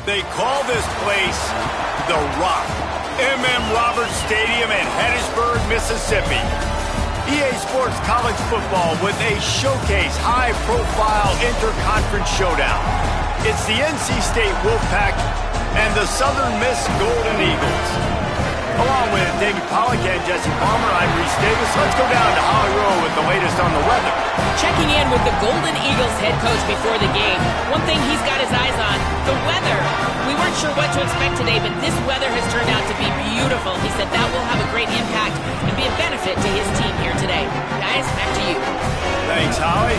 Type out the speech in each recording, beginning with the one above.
They call this place The Rock. M.M. Roberts Stadium in Hattiesburg, Mississippi. EA Sports College Football with a showcase high-profile interconference showdown. It's the NC State Wolfpack and the Southern Miss Golden Eagles. Along with David Pollack and Jesse Palmer, I'm Reese Davis. Let's go down to Holly Rowe with the latest on the weather. Checking in with the Golden Eagles head coach before the game. One thing he's got his eyes on, the weather. We weren't sure what to expect today, but this weather has turned out to be beautiful. He said that will have a great impact and be a benefit to his team here today. Guys, back to you. Thanks, Holly.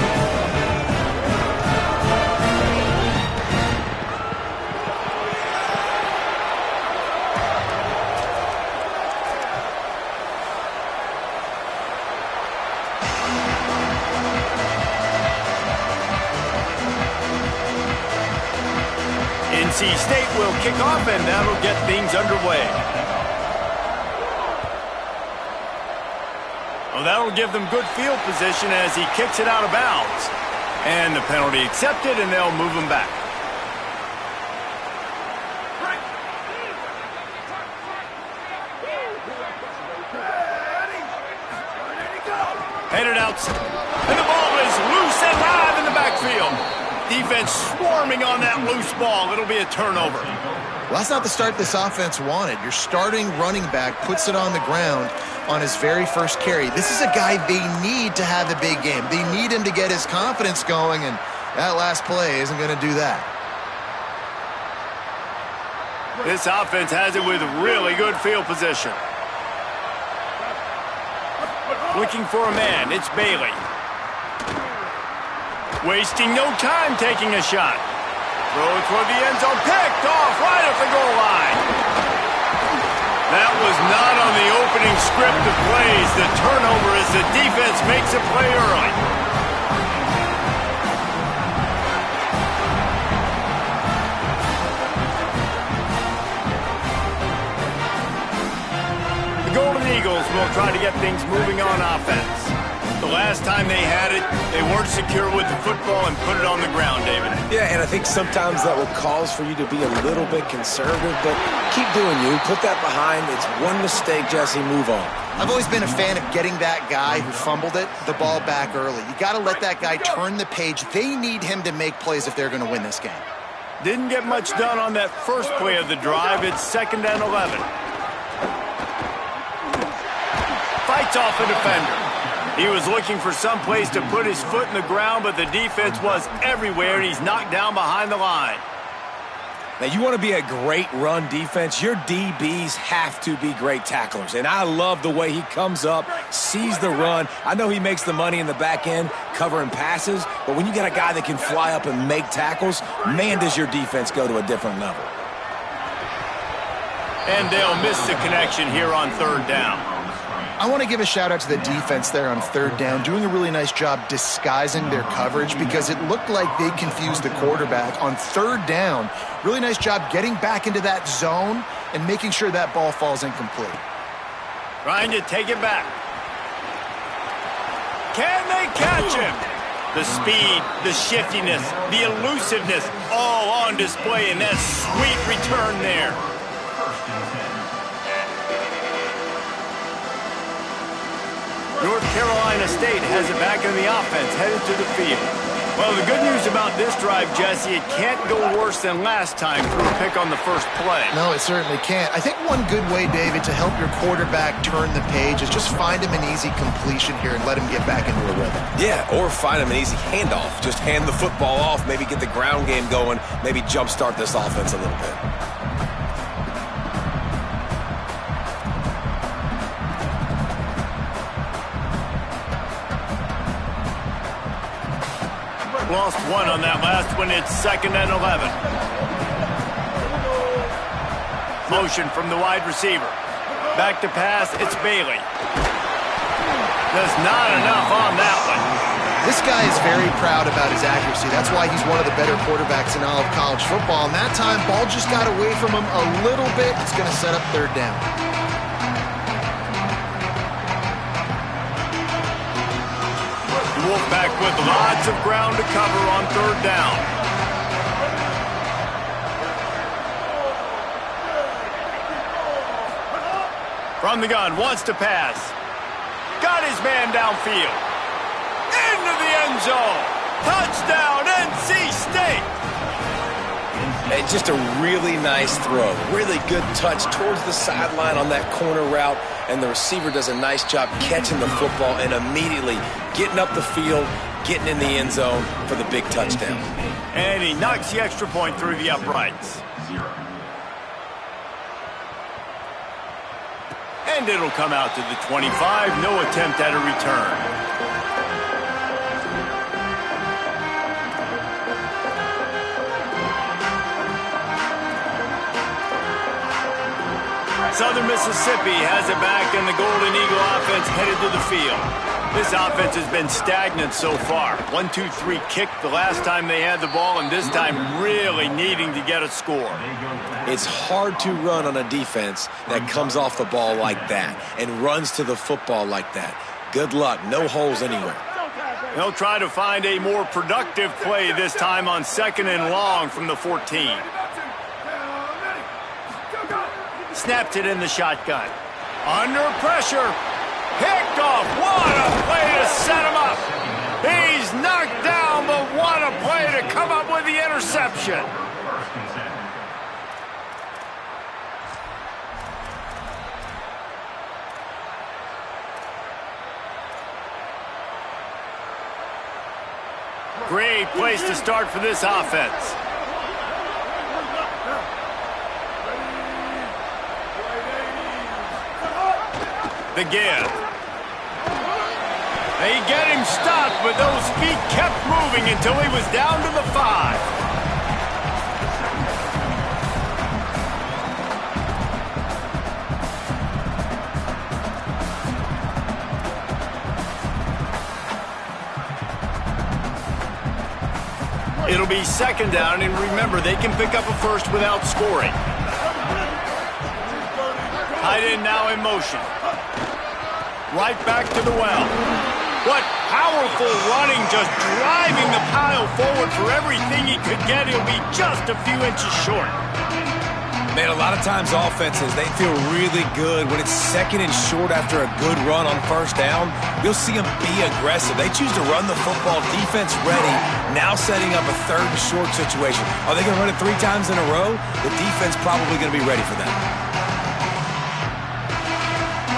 NC State will kick off, and that'll get things underway. Well, that'll give them good field position as he kicks it out of bounds. And the penalty accepted, and they'll move him back. Headed out, and the ball is loose and live in the backfield. Defense swarming on that loose ball. It'll be a turnover. Well, that's not the start this offense wanted. Your starting running back puts it on the ground on his very first carry. This is a guy they need to have a big game. They need him to get his confidence going, and that last play isn't going to do that. This offense has it with really good field position. Looking for a man. It's Bailey. Wasting no time taking a shot. Throw it toward the end zone. Picked off right at the goal line. That was not on the opening script of plays. The turnover as the defense makes a play early. The Golden Eagles will try to get things moving on offense. The last time they had it, they weren't secure with the football and put it on the ground, David. Yeah, and I think sometimes that will cause for you to be a little bit conservative, but keep doing you. Put that behind. It's one mistake, Jesse. Move on. I've always been a fan of getting that guy who fumbled it, the ball back early. You got to let that guy turn the page. They need him to make plays if they're going to win this game. Didn't get much done on that first play of the drive. It's 2nd and 11. Fights off a defender. He was looking for some place to put his foot in the ground, but the defense was everywhere, and he's knocked down behind the line. Now, you want to be a great run defense, your DBs have to be great tacklers. And I love the way he comes up, sees the run. I know he makes the money in the back end covering passes, but when you got a guy that can fly up and make tackles, man, does your defense go to a different level. And they'll miss the connection here on 3rd down. I want to give a shout out to the defense there on 3rd down, doing a really nice job disguising their coverage because it looked like they confused the quarterback on 3rd down. Really nice job getting back into that zone and making sure that ball falls incomplete. Trying to take it back. Can they catch him? The speed, the shiftiness, the elusiveness, all on display in that sweet return there. North Carolina State has it back in the offense, headed to the field. Well, the good news about this drive, Jesse, it can't go worse than last time through a pick on the first play. No, it certainly can't. I think one good way, David, to help your quarterback turn the page is just find him an easy completion here and let him get back into a rhythm. Yeah, or find him an easy handoff. Just hand the football off, maybe get the ground game going, maybe jumpstart this offense a little bit. Lost one on that last one. It's 2nd and 11. Motion from the wide receiver. Back to pass. It's Bailey. There's not enough on that one. This guy is very proud about his accuracy. That's why he's one of the better quarterbacks in all of college football. And that time, ball just got away from him a little bit. It's going to set up 3rd down. Wolfpack with lots of ground to cover on 3rd down. From the gun, wants to pass. Got his man downfield. Into the end zone. Touchdown, NC State. It's just a really nice throw. Really good touch towards the sideline on that corner route, and the receiver does a nice job catching the football and immediately getting up the field, getting in the end zone for the big touchdown. And he knocks the extra point through the uprights. And it'll come out to the 25. No attempt at a return. Southern Mississippi has it back, and the Golden Eagle offense headed to the field. This offense has been stagnant so far. 1-2-3 kick the last time they had the ball, and this time really needing to get a score. It's hard to run on a defense that comes off the ball like that and runs to the football like that. Good luck. No holes anywhere. They'll try to find a more productive play this time on 2nd and long from the 14. Snapped it in the shotgun. Under pressure. Picked off. What a play to set him up. He's knocked down, but what a play to come up with the interception. Great place to start for this offense. The give. They get him stopped, but those feet kept moving until he was down to the 5. It'll be 2nd down, and remember, they can pick up a first without scoring. Tight end now in motion. Right back to the well. What powerful running, just driving the pile forward for everything he could get. He'll be just a few inches short. Man, a lot of times offenses, they feel really good when it's 2nd and short after a good run on 1st down. You'll see them be aggressive. They choose to run the football, defense ready, now setting up a 3rd and short situation. Are they going to run it 3 times in a row? The defense probably going to be ready for that.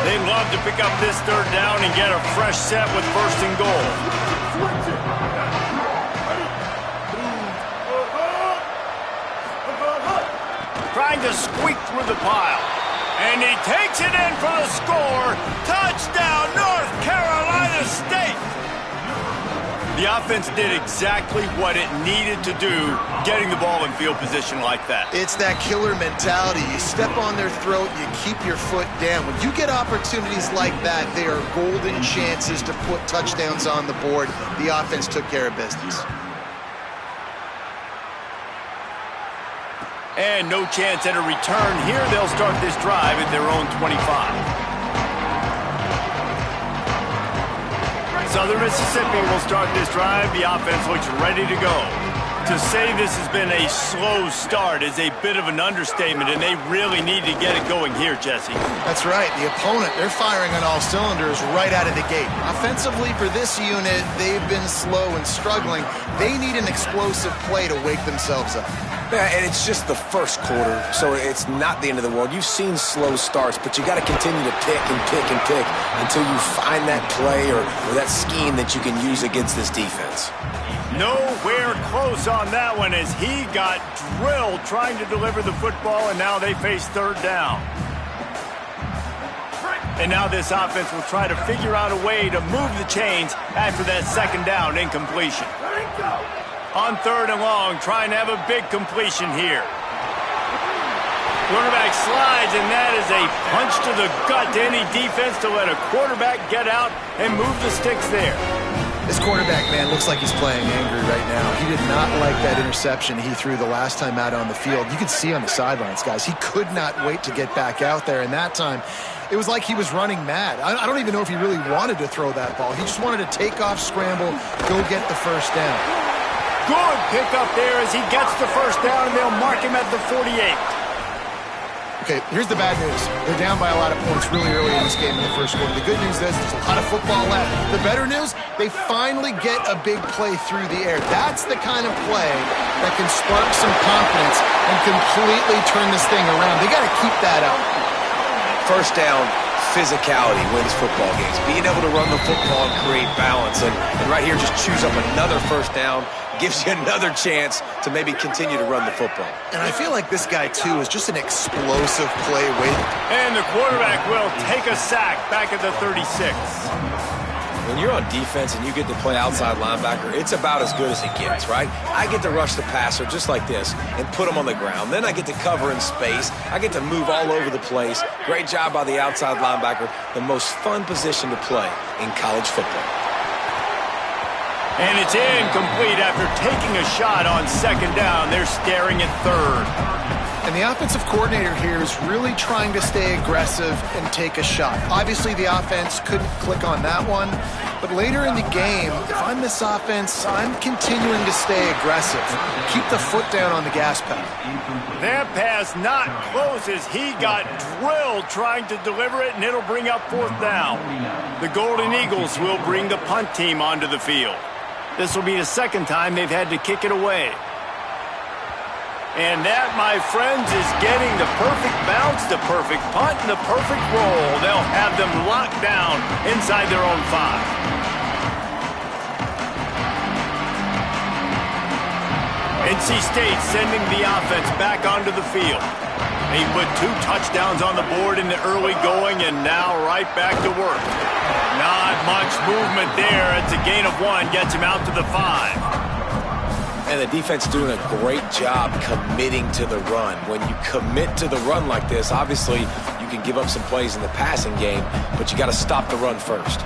They'd love to pick up this 3rd down and get a fresh set with 1st and goal. Trying to squeak through the pile. And he takes it in for the score. Touchdown, North Carolina State. The offense did exactly what it needed to do, getting the ball in field position like that. It's that killer mentality. You step on their throat, you keep your foot down. When you get opportunities like that, they are golden chances to put touchdowns on the board. The offense took care of business. And no chance at a return here. They'll start this drive at their own 25. Southern Mississippi will start this drive. The offense looks ready to go. To say this has been a slow start is a bit of an understatement, and they really need to get it going here, Jesse. That's right. The opponent, they're firing on all cylinders right out of the gate. Offensively, for this unit, they've been slow and struggling. They need an explosive play to wake themselves up. Yeah, and it's just the 1st quarter, so it's not the end of the world. You've seen slow starts, but you got to continue to pick and pick and pick until you find that play or that scheme that you can use against this defense. Nowhere close on that one as he got drilled trying to deliver the football, and now they face 3rd down. And now this offense will try to figure out a way to move the chains after that 2nd down incompletion. On 3rd and long, trying to have a big completion here. Quarterback slides, and that is a punch to the gut to any defense to let a quarterback get out and move the sticks there. This quarterback, man, looks like he's playing angry right now. He did not like that interception he threw the last time out on the field. You could see on the sidelines, guys, he could not wait to get back out there, and that time it was like he was running mad. I don't even know if he really wanted to throw that ball. He just wanted to take off, scramble, go get the 1st down. Good pick up there as he gets the 1st down, and they'll mark him at the 48. Okay, here's the bad news. They're down by a lot of points really early in this game in the first quarter. The good news is there's a lot of football left. The better news, they finally get a big play through the air. That's the kind of play that can spark some confidence and completely turn this thing around. They got to keep that up. First down, physicality wins football games. Being able to run the football and create balance. And right here, just choose up another first down. Gives you another chance to maybe continue to run the football. And I feel like this guy, too, is just an explosive play waiting. And the quarterback will take a sack back at the 36. When you're on defense and you get to play outside linebacker, it's about as good as it gets, right? I get to rush the passer just like this and put him on the ground. Then I get to cover in space. I get to move all over the place. Great job by the outside linebacker. The most fun position to play in college football. And it's incomplete after taking a shot on second down. They're staring at third. And the offensive coordinator here is really trying to stay aggressive and take a shot. Obviously, the offense couldn't click on that one. But later in the game, if I'm this offense, I'm continuing to stay aggressive. Keep the foot down on the gas pedal. That pass not close as he got drilled trying to deliver it, and it'll bring up fourth down. The Golden Eagles will bring the punt team onto the field. This will be the second time they've had to kick it away. And that, my friends, is getting the perfect bounce, the perfect punt, and the perfect roll. They'll have them locked down inside their own 5. NC State sending the offense back onto the field. They put 2 touchdowns on the board in the early going, and now right back to work. Not much movement there. It's a gain of 1, gets him out to the 5. And the defense doing a great job committing to the run. When you commit to the run like this, obviously you can give up some plays in the passing game, but you got to stop the run first.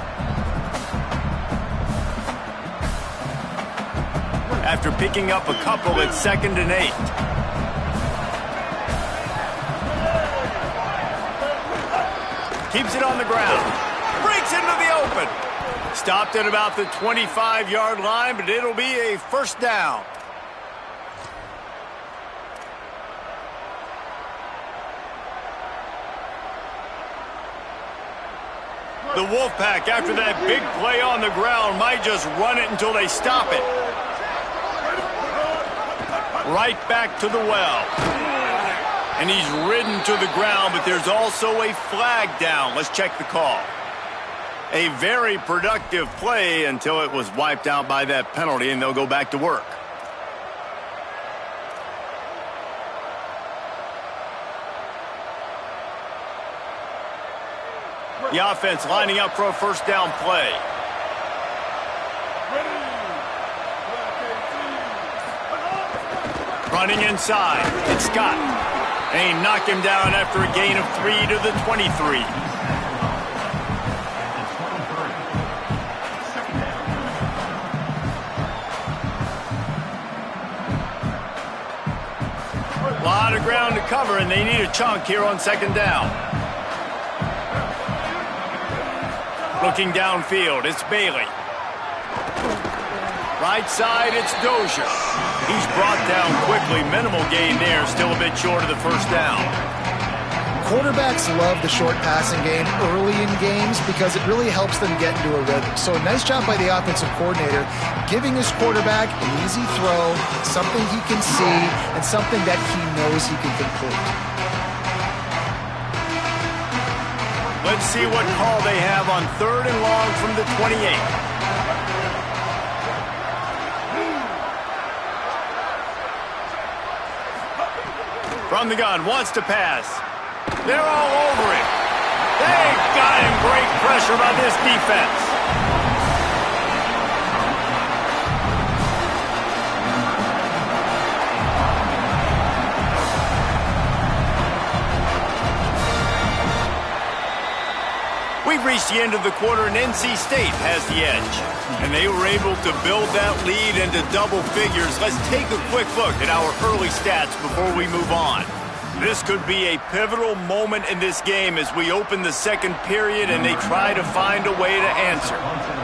After picking up a couple, it's 2nd and 8. Keeps it on the ground. Breaks into the open. Stopped at about the 25-yard line, but it'll be a first down. The Wolfpack, after that big play on the ground, might just run it until they stop it. Right back to the well. And he's ridden to the ground, but there's also a flag down. Let's check the call. A very productive play until it was wiped out by that penalty, and they'll go back to work. The offense lining up for a first down play. Running inside, it's Scott. And he knocked him down after a gain of 3 to the 23. A lot of ground to cover, and they need a chunk here on second down. Looking downfield, it's Bailey. Right side, it's Dozier. He's brought down quickly. Minimal gain there, still a bit short of the first down. Quarterbacks love the short passing game early in games because it really helps them get into a rhythm. So a nice job by the offensive coordinator giving his quarterback an easy throw, something he can see, and something that he knows he can complete. Let's see what call they have on 3rd and long from the 28. From the gun, wants to pass. They're all over it. They've got him. Great pressure by this defense. We've reached the end of the quarter, and NC State has the edge. And they were able to build that lead into double figures. Let's take a quick look at our early stats before we move on. This could be a pivotal moment in this game as we open the second period and they try to find a way to answer.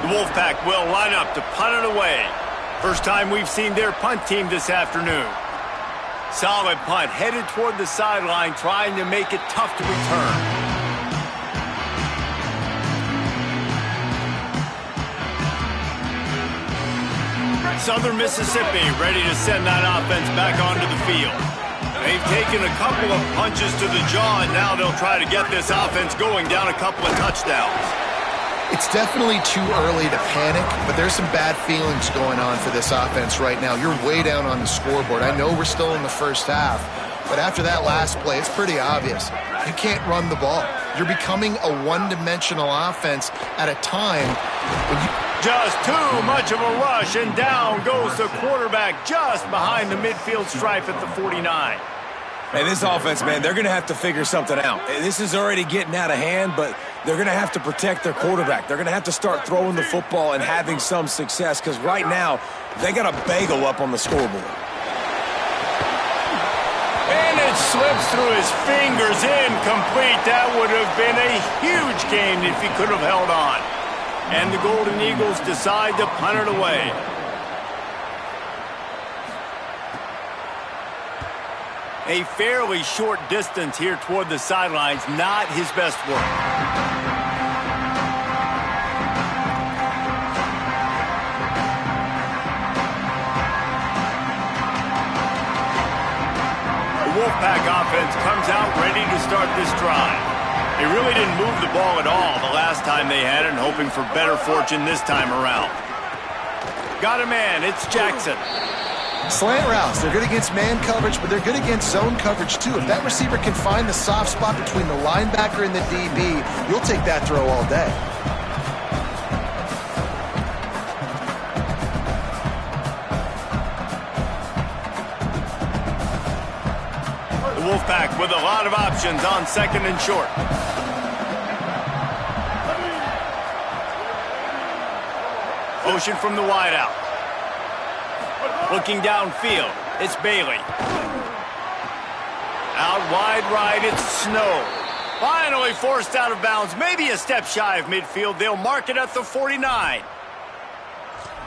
The Wolfpack will line up to punt it away. First time we've seen their punt team this afternoon. Solid punt, headed toward the sideline, trying to make it tough to return. Southern Mississippi ready to send that offense back onto the field. They've taken a couple of punches to the jaw, and now they'll try to get this offense going down a couple of touchdowns. It's definitely too early to panic, but there's some bad feelings going on for this offense right now. You're way down on the scoreboard. I know we're still in the first half, but after that last play, it's pretty obvious. You can't run the ball. You're becoming a one-dimensional offense at a time when you... Just too much of a rush, and down goes the quarterback just behind the midfield stripe at the 49. Hey, this offense, man, they're going to have to figure something out. This is already getting out of hand, but they're going to have to protect their quarterback. They're going to have to start throwing the football and having some success, because right now, they got a bagel up on the scoreboard. And it slips through his fingers, incomplete. That would have been a huge gain if he could have held on. And the Golden Eagles decide to punt it away. A fairly short distance here toward the sidelines, not his best work. The Wolfpack offense comes out ready to start this drive. They really didn't move the ball at all the last time they had it, and hoping for better fortune this time around. Got a man, it's Jackson. Slant routes, they're good against man coverage, but they're good against zone coverage too. If that receiver can find the soft spot between the linebacker and the DB, you'll take that throw all day. The Wolfpack with a lot of options on second and short. Motion from the wideout. Looking downfield, it's Bailey. Out wide right, it's Snow. Finally forced out of bounds, maybe a step shy of midfield. They'll mark it at the 49.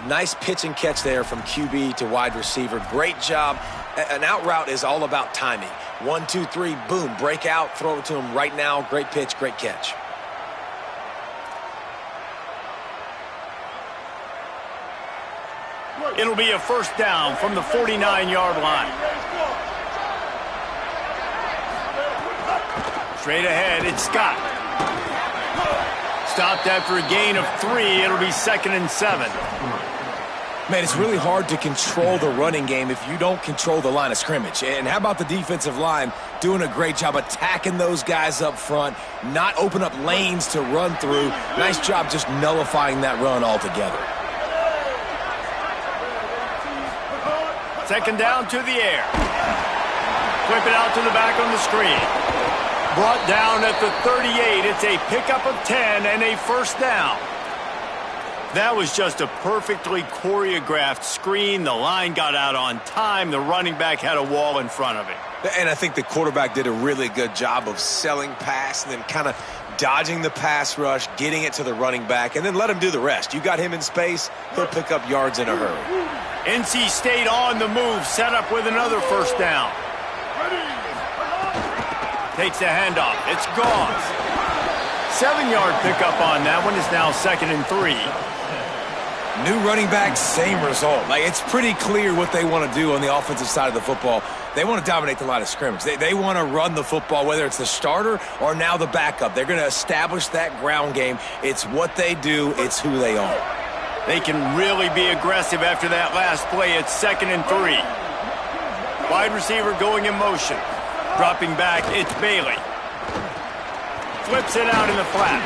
Nice pitch and catch there from QB to wide receiver. Great job. An out route is all about timing. 1, 2, 3, boom, break out, throw it to him right now. Great pitch, great catch. It'll be a first down from the 49-yard line. Straight ahead, it's Scott. Stopped after a gain of 3. It'll be 2nd and 7. Man, it's really hard to control the running game if you don't control the line of scrimmage. And how about the defensive line doing a great job attacking those guys up front, not open up lanes to run through. Nice job just nullifying that run altogether. Second down to the air. Flip it out to the back on the screen. Brought down at the 38. It's a pickup of 10 and a first down. That was just a perfectly choreographed screen. The line got out on time. The running back had a wall in front of it. And I think the quarterback did a really good job of selling pass and then kind of dodging the pass rush, getting it to the running back, and then let him do the rest. You got him in space, he'll pick up yards in a hurry. NC State on the move, set up with another first down. Takes the handoff. It's Goss. 7-yard pickup on that one. Is now 2nd and 3. New running back, same result. Like, it's pretty clear what they want to do on the offensive side of the football. They want to dominate the line of scrimmage. They want to run the football, whether it's the starter or now the backup. They're going to establish that ground game. It's what they do. It's who they are. They can really be aggressive after that last play. It's 2nd and 3. Wide receiver going in motion. Dropping back, it's Bailey. Flips it out in the flat.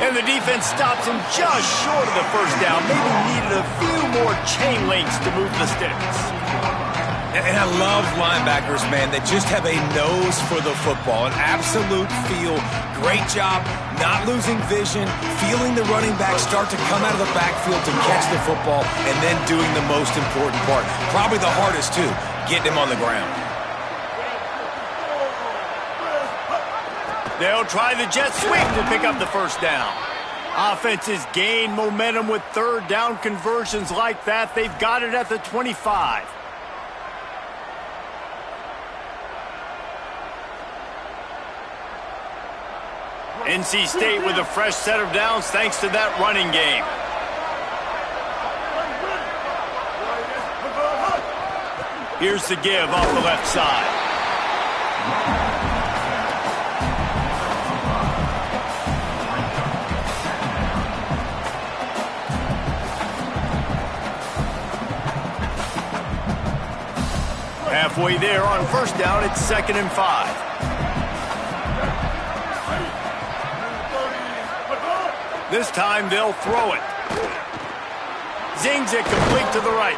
And the defense stops him just short of the first down. Maybe needed a few more chain links to move the sticks. And I love linebackers, man, that just have a nose for the football, an absolute feel. Great job not losing vision, feeling the running back start to come out of the backfield to catch the football, and then doing the most important part. Probably the hardest, too, getting him on the ground. They'll try the jet sweep to pick up the first down. Offenses gain momentum with third down conversions like that. They've got it at the 25. NC State with a fresh set of downs thanks to that running game. Here's the give off the left side. Halfway there on first down, it's 2nd and 5. This time they'll throw it. Zings it complete to the right.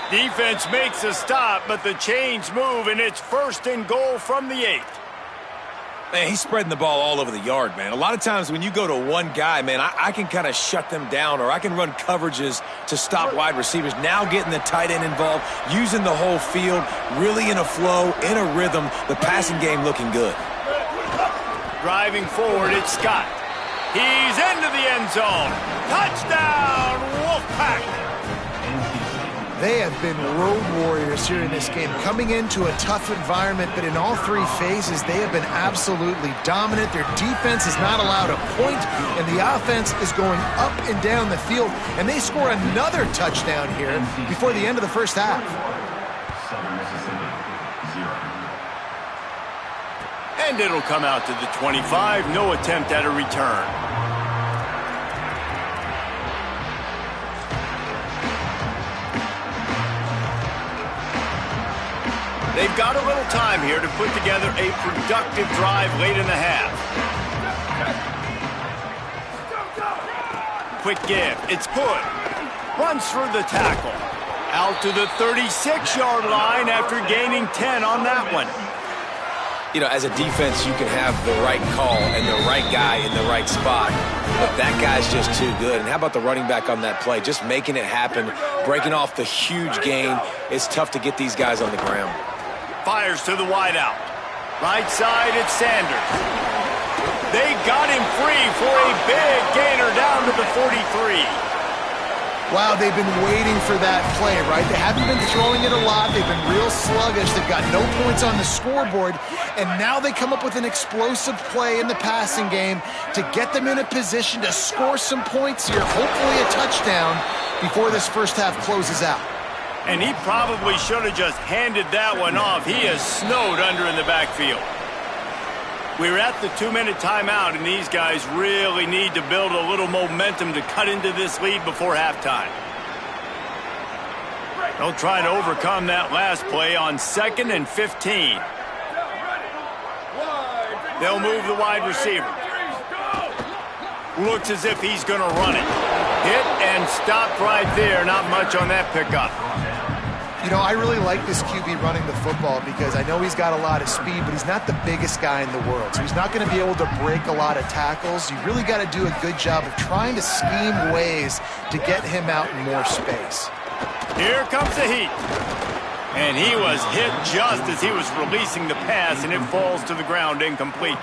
Defense makes a stop, but the chains move, and it's 1st and goal from the 8. Man, he's spreading the ball all over the yard, man. A lot of times when you go to one guy, man, I can kind of shut them down, or I can run coverages to stop wide receivers. Now getting the tight end involved, using the whole field, really in a flow, in a rhythm, the passing game looking good. Driving forward, it's Scott. He's into the end zone. Touchdown, Wolfpack! They have been road warriors here in this game, coming into a tough environment, but in all 3 phases, they have been absolutely dominant. Their defense is not allowed a point, and the offense is going up and down the field, and they score another touchdown here before the end of the first half. And it'll come out to the 25, no attempt at a return. They've got a little time here to put together a productive drive late in the half. Quick give. It's good. Runs through the tackle. Out to the 36-yard line after gaining 10 on that one. You know, as a defense, you can have the right call and the right guy in the right spot, but that guy's just too good. And how about the running back on that play? Just making it happen, breaking off the huge gain. It's tough to get these guys on the ground. Fires to the wideout. Right side, it's Sanders. They got him free for a big gainer down to the 43. Wow, they've been waiting for that play, right? They haven't been throwing it a lot. They've been real sluggish. They've got no points on the scoreboard. And now they come up with an explosive play in the passing game to get them in a position to score some points here, hopefully a touchdown, before this first half closes out. And he probably should have just handed that one off. He is snowed under in the backfield. We're at the 2-minute timeout, and these guys really need to build a little momentum to cut into this lead before halftime. They'll try to overcome that last play on 2nd and 15. They'll move the wide receiver. Looks as if he's going to run it. Hit and stopped right there. Not much on that pickup. You know, I really like this QB running the football because I know he's got a lot of speed, but he's not the biggest guy in the world. So he's not going to be able to break a lot of tackles. You really got to do a good job of trying to scheme ways to get him out in more space. Here comes the heat. And he was hit just as he was releasing the pass, and it falls to the ground incomplete.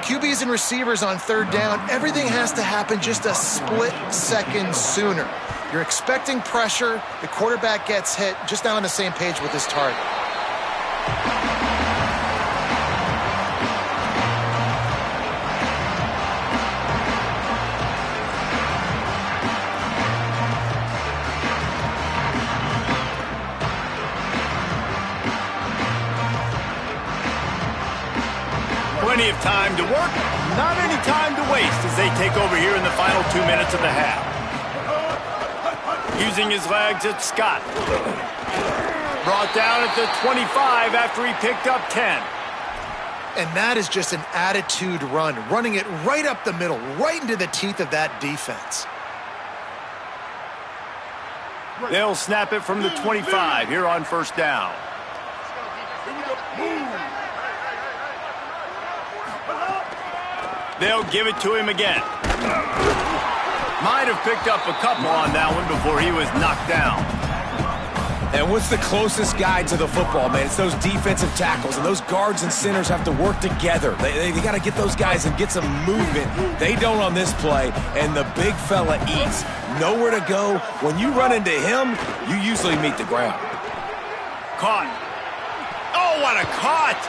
QBs and receivers on 3rd down, everything has to happen just a split second sooner. You're expecting pressure, the quarterback gets hit, just not on the same page with his target. Plenty of time to work, not any time to waste as they take over here in the final 2 minutes of the half. Using his legs, it's Scott. Brought down at the 25 after he picked up 10. And that is just an attitude run, running it right up the middle, right into the teeth of that defense. They'll snap it from the 25 here on 1st down. They'll give it to him again. Might have picked up a couple on that one before he was knocked down. And what's the closest guy to the football, man? It's those defensive tackles, and those guards and centers have to work together. They got to get those guys and get some movement. They don't on this play, and the big fella eats. Nowhere to go. When you run into him, you usually meet the ground. Caught. Oh, what a caught!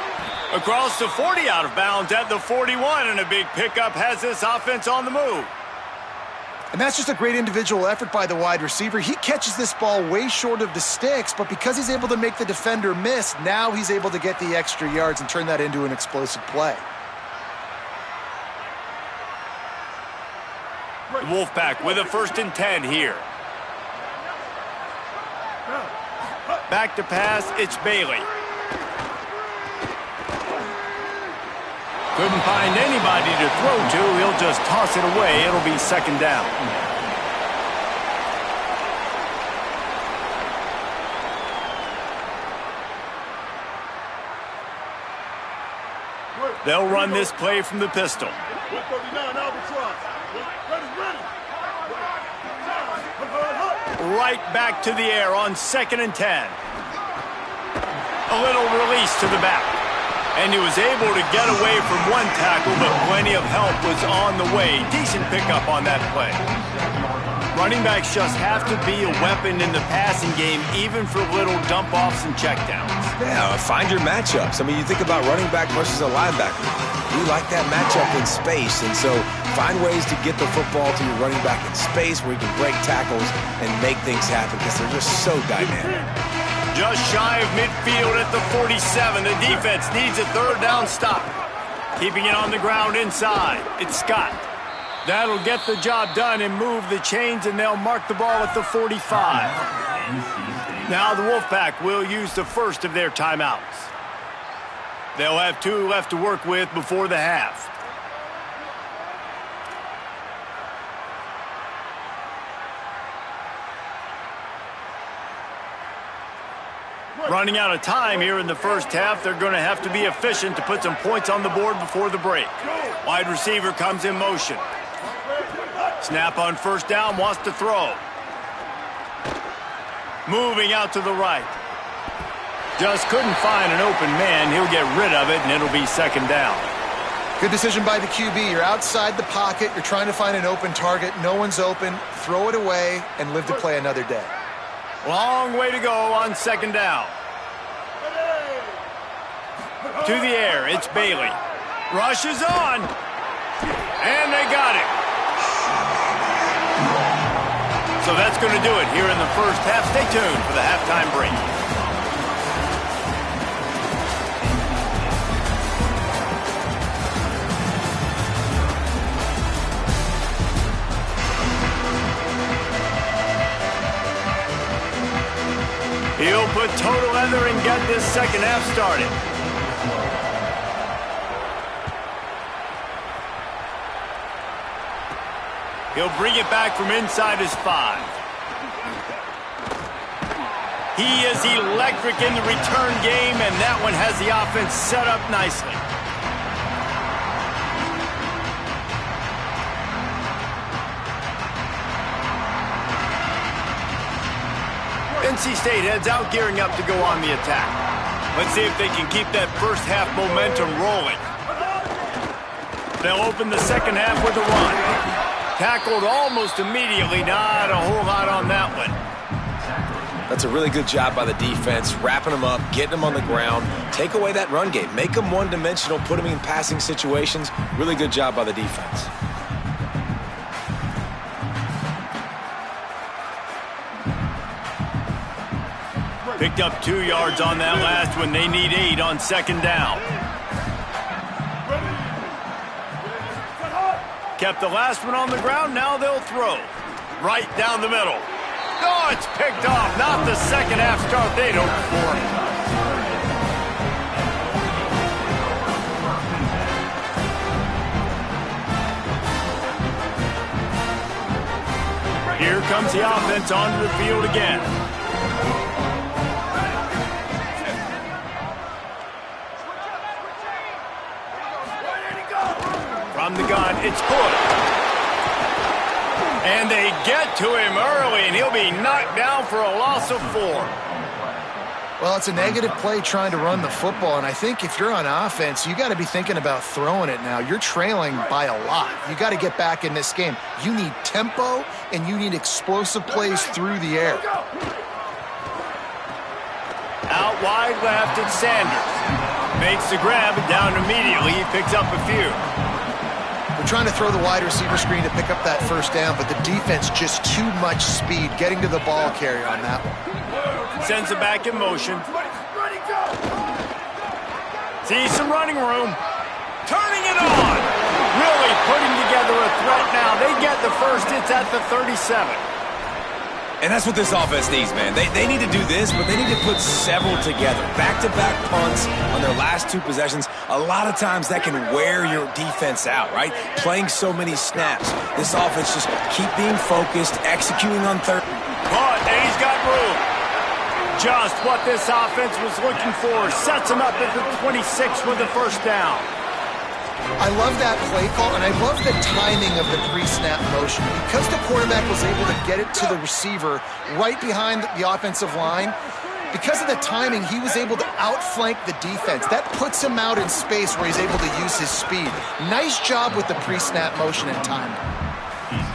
Across the 40, out of bounds at the 41, and a big pickup has this offense on the move. And that's just a great individual effort by the wide receiver. He catches this ball way short of the sticks, but because he's able to make the defender miss, now he's able to get the extra yards and turn that into an explosive play. The Wolfpack with a 1st and 10 here. Back to pass, it's Bailey. Couldn't find anybody to throw to. He'll just toss it away. It'll be 2nd down. They'll run this play from the pistol. Right back to the air on 2nd and 10. A little release to the back. And he was able to get away from one tackle, but plenty of help was on the way. Decent pickup on that play. Running backs just have to be a weapon in the passing game, even for little dump-offs and checkdowns. Yeah, find your matchups. I mean, you think about running back versus a linebacker. We like that matchup in space, and so find ways to get the football to your running back in space where you can break tackles and make things happen because they're just so dynamic. Just shy of midfield at the 47. The defense needs a 3rd down stop. Keeping it on the ground inside. It's Scott. That'll get the job done and move the chains, and they'll mark the ball at the 45. Now the Wolfpack will use the first of their timeouts. They'll have 2 left to work with before the half. Running out of time here in the first half. They're going to have to be efficient to put some points on the board before the break. Wide receiver comes in motion. Snap on 1st down, wants to throw. Moving out to the right. Just couldn't find an open man. He'll get rid of it, and it'll be 2nd down. Good decision by the QB. You're outside the pocket. You're trying to find an open target. No one's open. Throw it away and live to play another day. Long way to go on 2nd down. To the air, it's Bailey. Rush is on. And they got it. So that's going to do it here in the first half. Stay tuned for the halftime break. He'll put total leather and get this 2nd half started. He'll bring it back from inside his 5. He is electric in the return game, and that one has the offense set up nicely. NC State heads out, gearing up to go on the attack. Let's see if they can keep that first half momentum rolling. They'll open the 2nd half with a run. Tackled almost immediately. Not a whole lot on that one. That's a really good job by the defense, wrapping them up, getting them on the ground. Take away that run game. Make them one-dimensional, put them in passing situations. Really good job by the defense. Picked up 2 yards on that last one. They need 8 on 2nd down. Kept the last one on the ground. Now they'll throw. Right down the middle. Oh, it's picked off. Not the 2nd half start they'd hoped for. Here comes the offense onto the field again. From the gun, it's Court. And they get to him early, and he'll be knocked down for a loss of 4. Well, it's a negative play trying to run the football, and I think if you're on offense, you got to be thinking about throwing it now. You're trailing by a lot. You got to get back in this game. You need tempo, and you need explosive plays through the air. Out wide left, it's Sanders. Makes the grab, and down immediately. He picks up a few. We're trying to throw the wide receiver screen to pick up that first down, but the defense just too much speed getting to the ball carrier on that one. Sends it back in motion. Sees some running room. Turning it on. Really putting together a threat now. They get the first. It's at the 37. And that's what this offense needs, man. They need to do this, but they need to put several together. Back-to-back punts on their last two possessions. A lot of times that can wear your defense out, right? Playing so many snaps. This offense just keep being focused, executing on third. Punt, and he's got room. Just what this offense was looking for. Sets him up at the 26 with the first down. I love that play call, and I love the timing of the pre-snap motion. Because the quarterback was able to get it to the receiver right behind the offensive line, because of the timing, he was able to outflank the defense. That puts him out in space where he's able to use his speed. Nice job with the pre-snap motion and timing.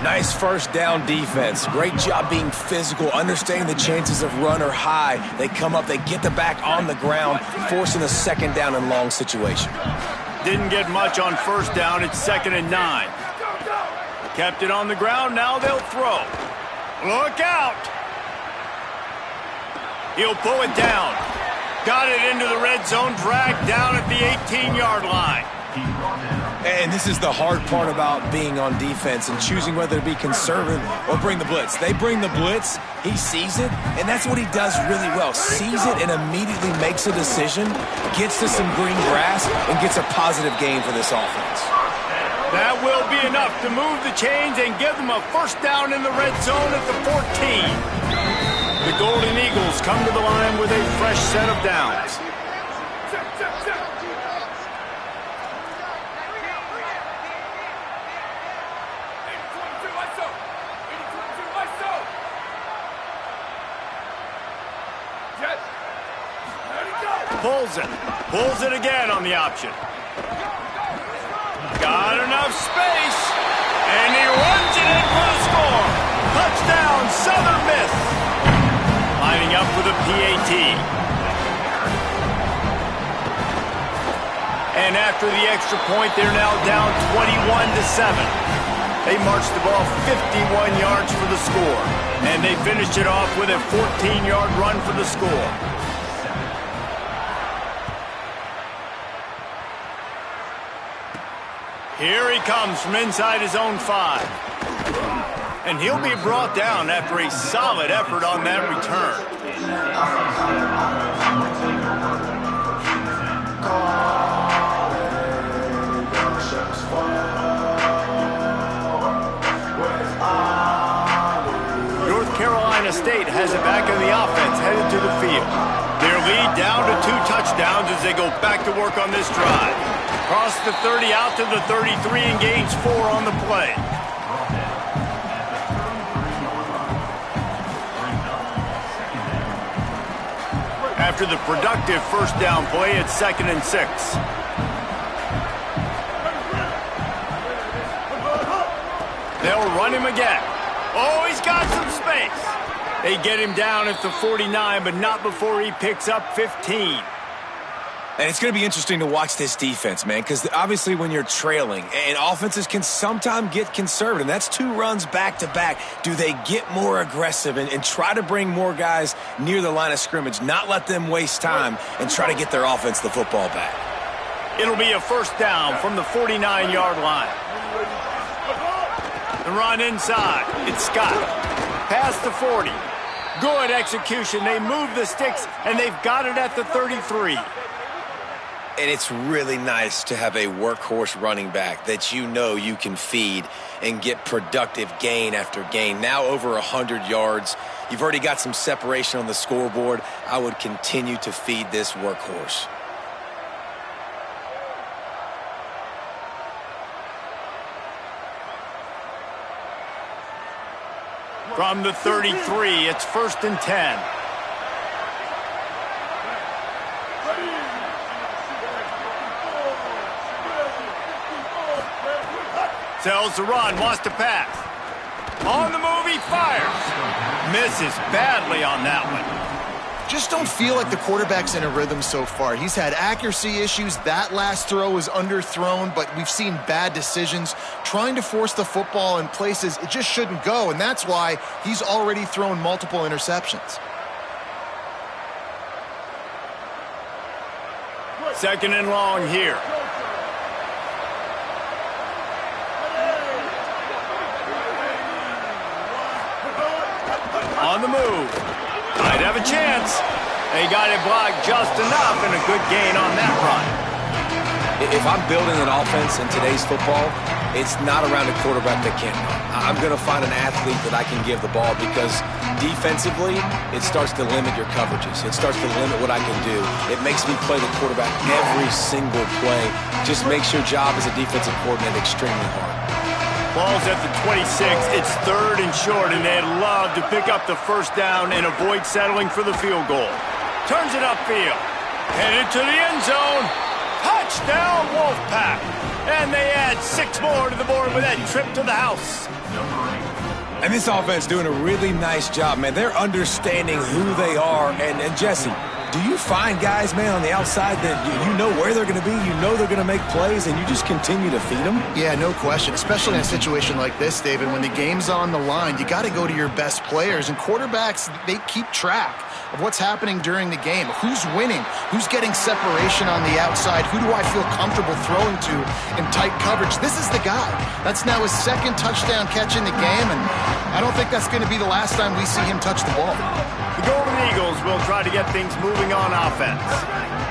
Nice first down defense. Great job being physical, understanding the chances of run are high. They come up, they get the back on the ground, forcing a second down and long situation. Didn't get much on first down. It's 2nd and 9. Kept it on the ground. Now they'll throw. Look out. He'll pull it down. Got it into the red zone. Dragged down at the 18-yard line. And this is the hard part about being on defense and choosing whether to be conservative or bring the blitz. They bring the blitz, he sees it, and that's what he does really well. Sees it and immediately makes a decision, gets to some green grass, and gets a positive gain for this offense. That will be enough to move the chains and give them a first down in the red zone at the 14. The Golden Eagles come to the line with a fresh set of downs. Pulls it again on the option. Got enough space, and he runs it in for the score. Touchdown, Southern Miss. Lining up for the PAT. And after the extra point, they're now down 21-7. They marched the ball 51 yards for the score, and they finished it off with a 14-yard run for the score. Here he comes from inside his own 5. And he'll be brought down after a solid effort on that return. North Carolina State has it back in the offense headed to the field. Their lead down to 2 touchdowns as they go back to work on this drive. Across the 30, out to the 33, and gains 4 on the play. After the productive first down play, it's 2nd and 6. They'll run him again. Oh, he's got some space. They get him down at the 49, but not before he picks up 15. And it's going to be interesting to watch this defense, man, because obviously when you're trailing, and offenses can sometimes get conservative, and that's 2 runs back-to-back. Do they get more aggressive and try to bring more guys near the line of scrimmage, not let them waste time, and try to get their offense the football back? It'll be a first down from the 49-yard line. The run inside. It's Scott. Past the 40. Good execution. They move the sticks, and they've got it at the 33. And it's really nice to have a workhorse running back that you know you can feed and get productive gain after gain. Now over 100 yards. You've already got some separation on the scoreboard. I would continue to feed this workhorse. From the 33, it's 1st and 10. Tells the run, wants to pass. On the move, he fires. Misses badly on that one. Just don't feel like the quarterback's in a rhythm so far. He's had accuracy issues. That last throw was underthrown, but we've seen bad decisions trying to force the football in places it just shouldn't go, and that's why he's already thrown multiple interceptions. Second and long here. On the move. Might have a chance. They got it blocked just enough, and a good gain on that run. If I'm building an offense in today's football, it's not around a quarterback that can't run. I'm going to find an athlete that I can give the ball because defensively, it starts to limit your coverages. It starts to limit what I can do. It makes me play the quarterback every single play. Just makes your job as a defensive coordinator extremely hard. Ball's at the 26. It's third and short, and they'd love to pick up the first down and avoid settling for the field goal. Turns it upfield. Headed to the end zone. Touchdown, Wolfpack. And they add 6 more to the board with that trip to the house. And this offense doing a really nice job, man. They're understanding who they are. And Jesse, do you find guys, man, on the outside that you know where they're going to be, you know they're going to make plays, and you just continue to feed them? Yeah, no question, especially in a situation like this, David. When the game's on the line, you got to go to your best players, and quarterbacks, they keep track of what's happening during the game. Who's winning? Who's getting separation on the outside? Who do I feel comfortable throwing to in tight coverage? This is the guy. That's now his second touchdown catch in the game, and I don't think that's going to be the last time we see him touch the ball. The Golden Eagles will try to get things moving on offense.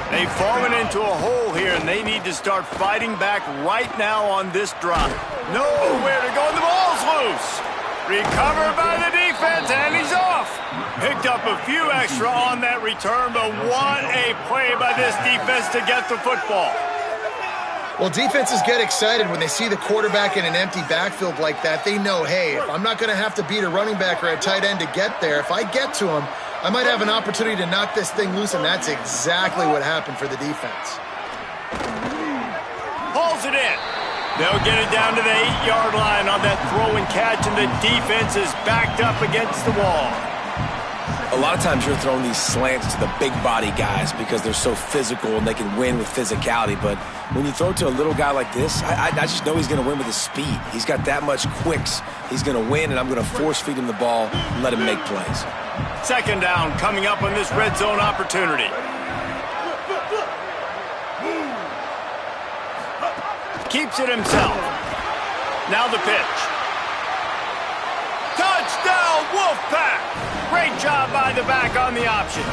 They've fallen into a hole here, and they need to start fighting back right now on this drive. Nowhere to go, and the ball's loose. Recovered by the defense, and he's off. Picked up a few extra on that return, but what a play by this defense to get the football. Well, defenses get excited when they see the quarterback in an empty backfield like that. They know, hey, if I'm not going to have to beat a running back or a tight end to get there, if I get to him, I might have an opportunity to knock this thing loose, and that's exactly what happened for the defense. Pulls it in. They'll get it down to the 8-yard line on that throw and catch, and the defense is backed up against the wall. A lot of times you're throwing these slants to the big body guys because they're so physical and they can win with physicality. But when you throw to a little guy like this, I just know he's going to win with his speed. He's got that much quicks. He's going to win, and I'm going to force feed him the ball and let him make plays. Second down coming up on this red zone opportunity. Keeps it himself. Now the pitch. Touchdown, Wolfpack! Great job by the back on the option.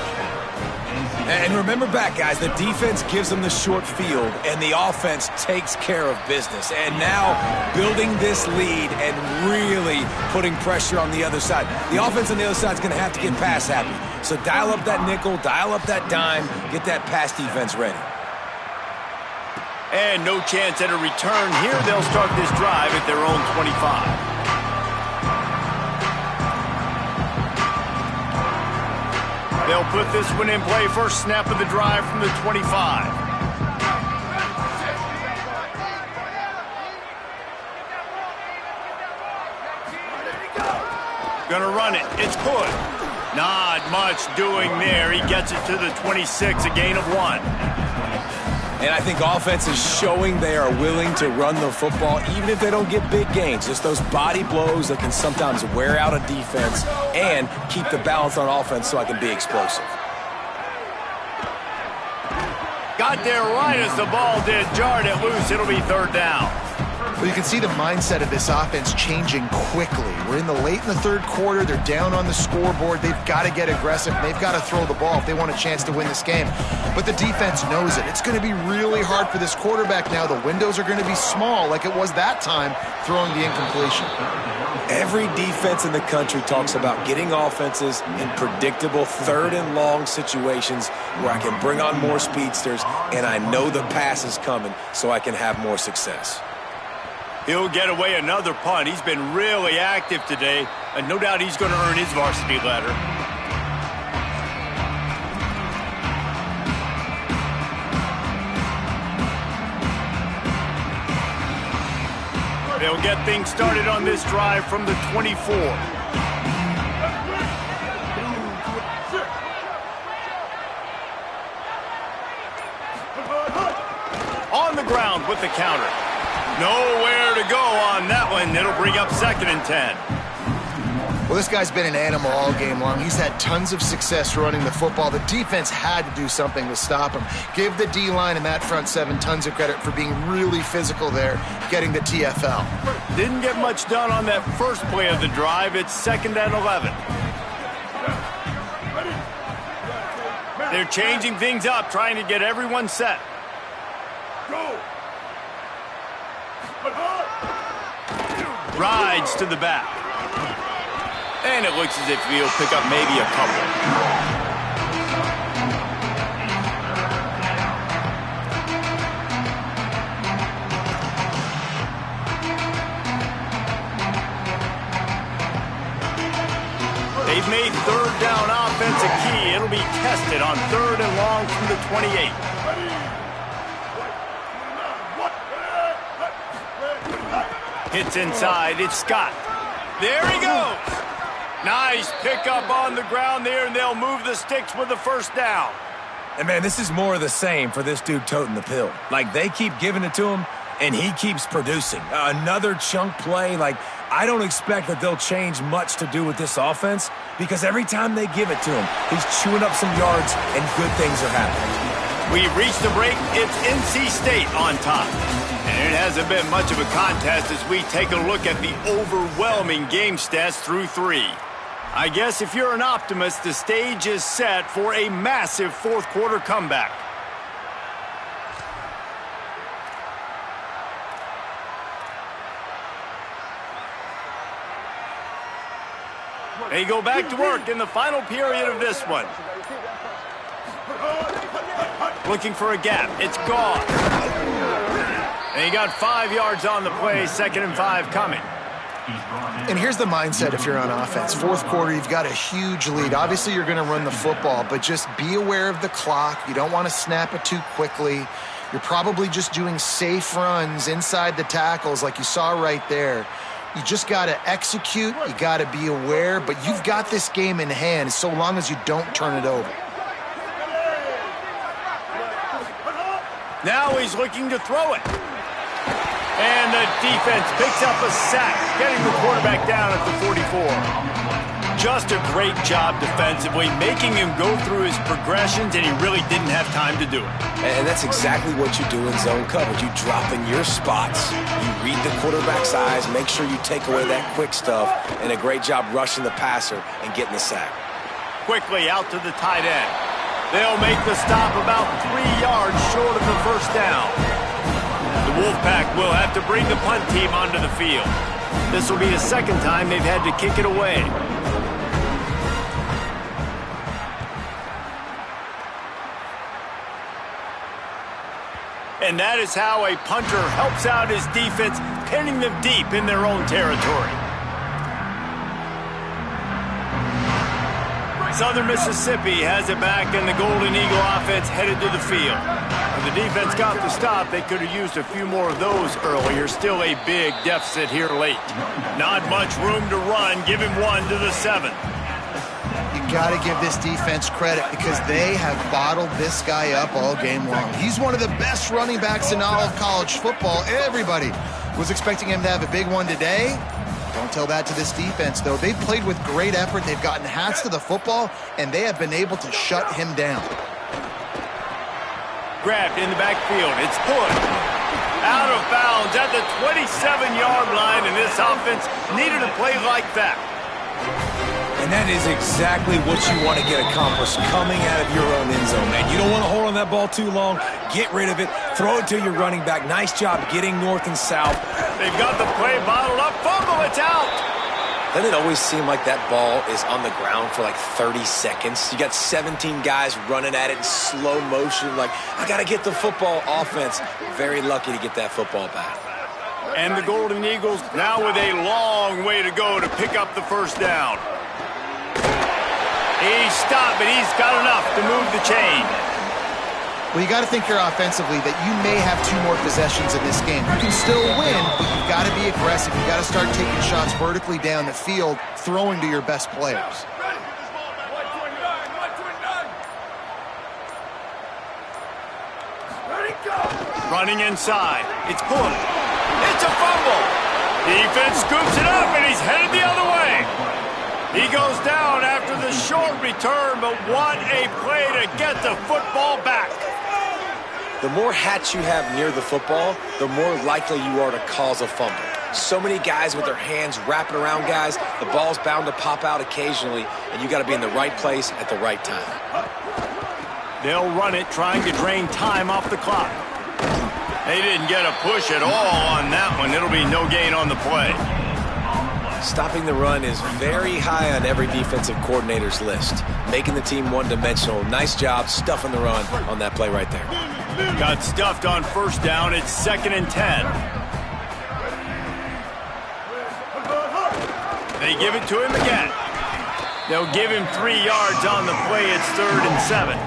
And remember back, guys, the defense gives them the short field, and the offense takes care of business. And now building this lead and really putting pressure on the other side. The offense on the other side is going to have to get pass happy. So dial up that nickel, dial up that dime, get that pass defense ready. And no chance at a return here. They'll start this drive at their own 25. They'll put this one in play. First snap of the drive from the 25. Gonna run it. It's good. Not much doing there. He gets it to the 26, a gain of 1. And I think offense is showing they are willing to run the football, even if they don't get big gains. Just those body blows that can sometimes wear out a defense and keep the balance on offense so I can be explosive. Got there right as the ball did. Jarred it loose. It'll be third down. Well, you can see the mindset of this offense changing quickly. We're in the late in the third quarter. They're down on the scoreboard. They've got to get aggressive. They've got to throw the ball if they want a chance to win this game. But the defense knows it. It's going to be really hard for this quarterback now. The windows are going to be small like it was that time throwing the incompletion. Every defense in the country talks about getting offenses in predictable third and long situations where I can bring on more speedsters and I know the pass is coming so I can have more success. He'll get away another punt. He's been really active today, and no doubt he's going to earn his varsity letter. They'll get things started on this drive from the 24. with the counter. Nowhere to go on that one. It'll bring up 2nd and 10. Well, this guy's been an animal all game long. He's had tons of success running the football. The defense had to do something to stop him. Give the D-line and that front 7 tons of credit for being really physical there, getting the TFL. Didn't get much done on that first play of the drive. It's 2nd and 11. They're changing things up, trying to get everyone set. Rides to the back. And it looks as if he'll pick up maybe a couple. They've made 3rd down offense a key. It'll be tested on 3rd and long from the 28. Hits inside. It's Scott. There he goes. Nice pickup on the ground there, and they'll move the sticks with the 1st down. And, man, this is more of the same for this dude toting the pill. Like, they keep giving it to him, and he keeps producing. Another chunk play. Like, I don't expect that they'll change much to do with this offense because every time they give it to him, he's chewing up some yards, and good things are happening. We've reached the break. It's NC State on top. And it hasn't been much of a contest as we take a look at the overwhelming game stats through 3. I guess if you're an optimist, the stage is set for a massive 4th quarter comeback. They go back to work in the final period of this one. Looking for a gap. It's gone. And he got 5 yards on the play, 2nd and 5 coming. And here's the mindset if you're on offense. 4th quarter, you've got a huge lead. Obviously, you're going to run the football, but just be aware of the clock. You don't want to snap it too quickly. You're probably just doing safe runs inside the tackles like you saw right there. You just got to execute. You got to be aware, but you've got this game in hand so long as you don't turn it over. Now he's looking to throw it. And the defense picks up a sack, getting the quarterback down at the 44. Just a great job defensively, making him go through his progressions, and he really didn't have time to do it. And that's exactly what you do in zone coverage. You drop in your spots. You read the quarterback's eyes, make sure you take away that quick stuff, and a great job rushing the passer and getting the sack. Quickly out to the tight end. They'll make the stop about 3 yards short of the 1st down. The Wolfpack will have to bring the punt team onto the field. This will be the 2nd time they've had to kick it away. And that is how a punter helps out his defense, pinning them deep in their own territory. Southern Mississippi has it back, and the Golden Eagle offense headed to the field. When the defense got the stop, they could have used a few more of those earlier. Still a big deficit here late. Not much room to run. Give him 1 to the 7. You got to give this defense credit because they have bottled this guy up all game long. He's one of the best running backs in all of college football. Everybody was expecting him to have a big one today. Don't tell that to this defense, though. They've played with great effort. They've gotten hats to the football, and they have been able to shut him down. Grabbed in the backfield. It's pushed. Out of bounds at the 27-yard line, and this offense needed a play like that. And that is exactly what you want to get accomplished coming out of your own end zone, man. You don't want to hold on that ball too long. Get rid of it. Throw it to your running back. Nice job getting north and south. They've got the play bottled up. Fumble, it's out. Doesn't it always seem like that ball is on the ground for like 30 seconds? You got 17 guys running at it in slow motion. Like, I got to get the football. Offense, very lucky to get that football back. And the Golden Eagles now with a long way to go to pick up the 1st down. He's stopped, but he's got enough to move the chain. Well, you got to think here offensively that you may have 2 more possessions in this game. You can still win, but you've got to be aggressive. You've got to start taking shots vertically down the field, throwing to your best players. Running inside. It's pulled. It's a fumble. Defense scoops it up, and he's headed the other way. He goes down after the short return, but what a play to get the football back. The more hats you have near the football, the more likely you are to cause a fumble. So many guys with their hands wrapping around guys, the ball's bound to pop out occasionally, and you got to be in the right place at the right time. They'll run it, trying to drain time off the clock. They didn't get a push at all on that one. It'll be no gain on the play. Stopping the run is very high on every defensive coordinator's list. Making the team one-dimensional. Nice job stuffing the run on that play right there. Got stuffed on first down. It's 2nd and 10. They give it to him again. They'll give him 3 yards on the play. It's 3rd and 7.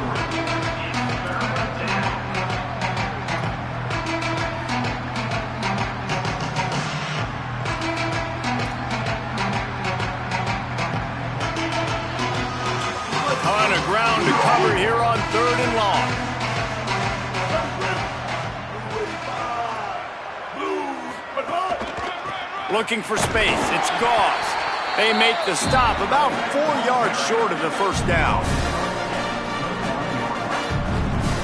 On a ground to cover here on 3rd and long. Looking for space. It's Goss. They make the stop about 4 yards short of the first down.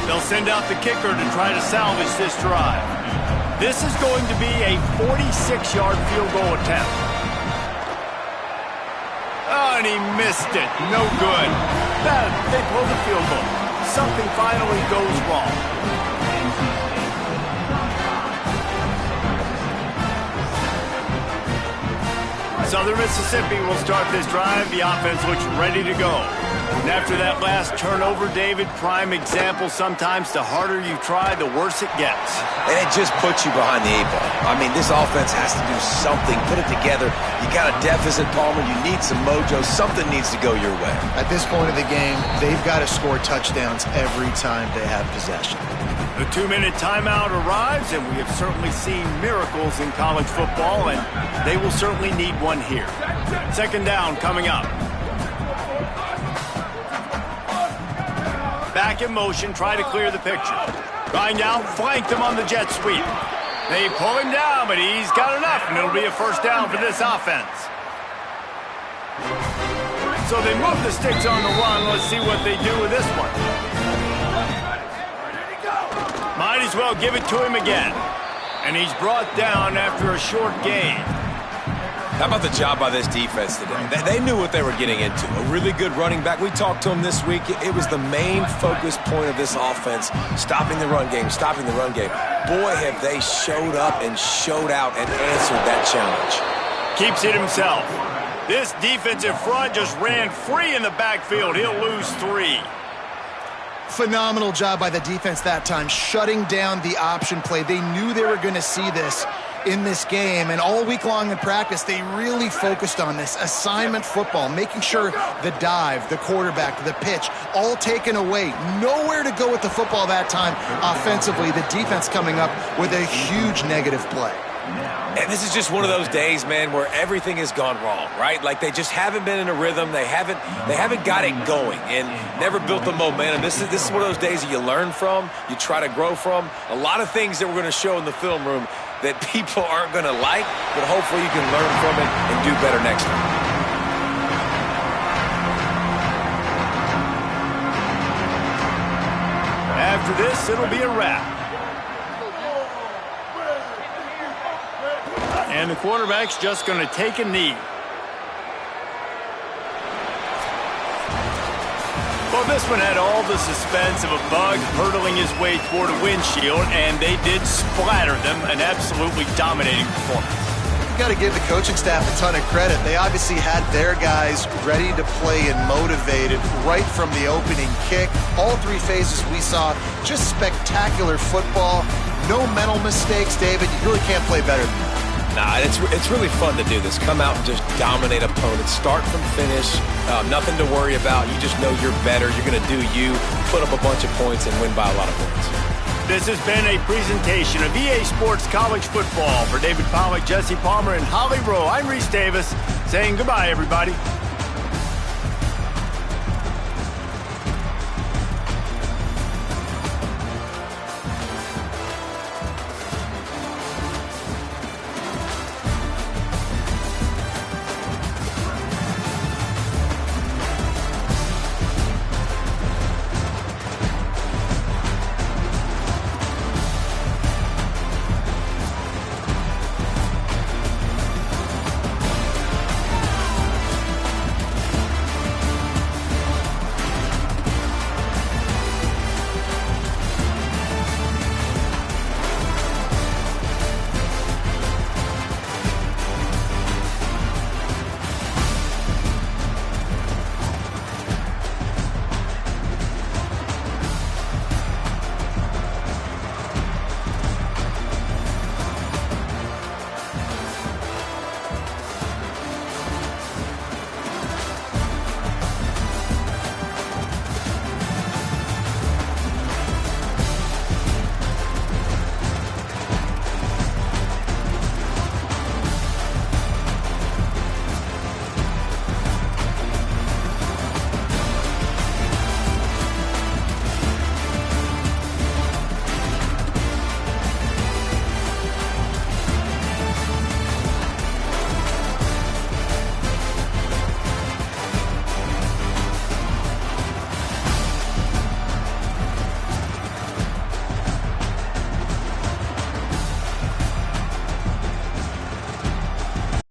They'll send out the kicker to try to salvage this drive. This is going to be a 46-yard field goal attempt. Oh, and he missed it. No good. They blow the field goal. Something finally goes wrong. Southern Mississippi will start this drive. The offense looks ready to go. And after that last turnover, David, prime example, sometimes the harder you try, the worse it gets. And it just puts you behind the 8 ball. I mean, this offense has to do something. Put it together. You got a deficit, Palmer. You need some mojo. Something needs to go your way. At this point of the game, they've got to score touchdowns every time they have possession. The 2-minute timeout arrives, and we have certainly seen miracles in college football, and they will certainly need one here. 2nd down coming up. Back in motion, try to clear the picture. Right out, flanked him on the jet sweep. They pull him down, but he's got enough, and it'll be a first down for this offense. So they move the sticks on the run. Let's see what they do with this one. Might as well give it to him again. And he's brought down after a short gain. How about the job by this defense today? They knew what they were getting into. A really good running back. We talked to him this week. It was the main focus point of this offense, stopping the run game, stopping the run game. Boy, have they showed up and showed out and answered that challenge. Keeps it himself. This defensive front just ran free in the backfield. He'll lose 3. Phenomenal job by the defense that time, shutting down the option play. They knew they were going to see this in this game, and all week long in practice, they really focused on this assignment football, making sure the dive, the quarterback, the pitch, all taken away. Nowhere to go with the football that time offensively. The defense coming up with a huge negative play. And this is just one of those days, man, where everything has gone wrong, right? Like they just haven't been in a rhythm. They haven't got it going and never built the momentum. This is one of those days that you learn from, you try to grow from. A lot of things that we're going to show in the film room that people aren't going to like, but hopefully you can learn from it and do better next time. After this, it'll be a wrap. And the quarterback's just going to take a knee. Well, this one had all the suspense of a bug hurtling his way toward a windshield, and they did splatter them, an absolutely dominating performance. You got to give the coaching staff a ton of credit. They obviously had their guys ready to play and motivated right from the opening kick. All 3 phases we saw, just spectacular football. No mental mistakes, David. You really can't play better than that. Nah, it's really fun to do this. Come out and just dominate opponents. Start from finish. Nothing to worry about. You just know you're better. You're going to do you, put up a bunch of points, and win by a lot of points. This has been a presentation of EA Sports College Football. For David Pollack, Jesse Palmer, and Holly Rowe, I'm Reese Davis saying goodbye, everybody.